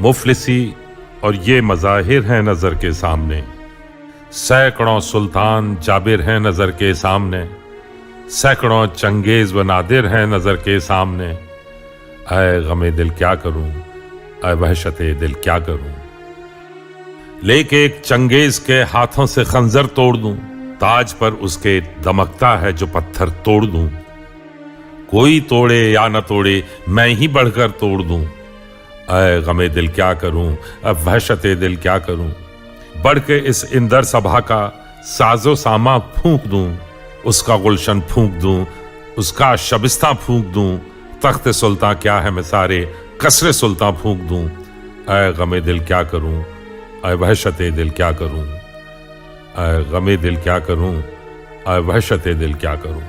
मुफलिसी और ये मज़ाहिर हैं नज़र के सामने, सैकड़ों सुल्तान जाबिर हैं नज़र के सामने, सैकड़ों चंगेज़ व नादिर हैं नज़र के सामने। ऐ गमे दिल क्या करूं, ऐ वहशते दिल क्या करूं। लेके एक चंगेज़ के हाथों से खंजर तोड़ दूं, ताज पर उसके दमकता है जो पत्थर तोड़ दूं। कोई तोड़े या न तोड़े मैं ही बढ़कर तोड़ दूं। ऐ गमे दिल क्या करूं, अब वहशते दिल क्या करूं। बढ़ के इस इंदर सभा का साजो सामा फूंक दूं, उसका गुलशन फूंक दूं, उसका शबिस्ता फूंक दूं। तख्त सुल्तान क्या है मैं सारे कसरे सुल्तान फूंक दूं। ऐ गमे दिल क्या करूं, ऐ वहशते दिल क्या करूं। ऐ गमे दिल क्या करूं, ऐ वहशते दिल क्या करूं।